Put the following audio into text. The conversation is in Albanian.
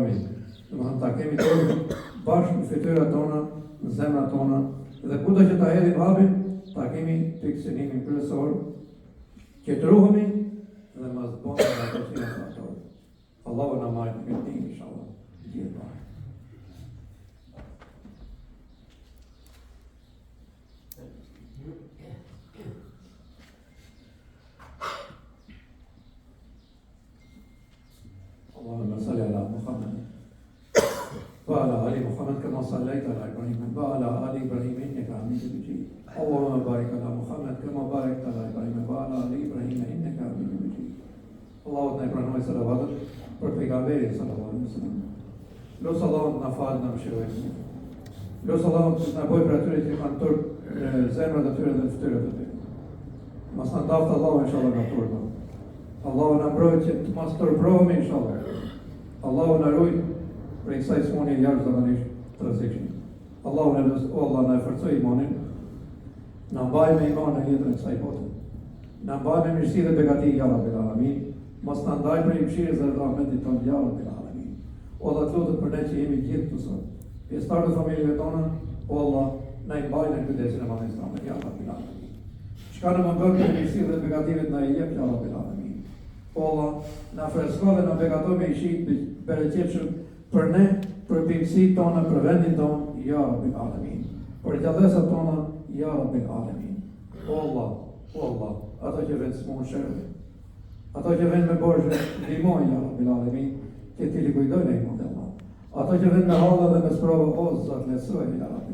ndihmojmë. Domethënë ta kemi dorë bashkë në fytyrat tona, në zemrat tona, dhe kudo që ta hedhim hapin, ta kemi tek synimin kryesor, që të ruhemi dhe mos bëjmë ato që janë ato. Allahu na marrë në këtë inshallah. Gjithë bashkë. اللهم صل على محمد وعلى آل محمد كما صليت على إبراهيم وعلى آل إبراهيم إنك حميد مجيد اللهم بارك على محمد كما باركت على إبراهيم وعلى آل إبراهيم إنك حميد مجيد Allahu na pranoj salavatët për pejgamberin sallallahu alaihi wasallam. Lutë Allahu na falë, na mëshirojë. Lutë Allahu të na bëjë për atyre që kanë turp zemrat e tyre dhe fytyrat e tyre. Mos na ndaftë Allahu inshallah nga turpa. Allahu na mbrojë që të mos turprohemi inshallah. Allahu na ruaj prej kësaj smundje jashtëzakonisht të rrezikshme. Allah na forcoj imanin, na mbaj me iman në jetën e kësaj bote. Na mbaj me mirësi dhe begati ya Rabbil Alamin. Mos na ndaj prej mëshirës dhe rahmetit tonë ya Rabbil Alamin. O Allah lutet për ne që jemi gjithë këtu sot. Pjesëtarë të familjeve tona, o Allah na i mbaj në kujdesin e Madhës tonë ya Rabbil Alamin. Çka në mëngën për mirësi dhe begatimet na i jep ya Rabbil Alamin. O Allah, na fresko dhe na begato me ishit bereqetshëm për ne, për bimësit tona, për vendin tonë, ya Rabbil Alamin. Për gjallësat tona, ya Rabbil Alamin. O Allah, ato që vend smunë shërë, ato që vend me borgjë, ndihmoj, ya Rabbil Alamin, që ti li kujdoj në iman dhe Allah. Ato që vend me halla dhe me sprova, o Zot, leçoj, ya Rabbil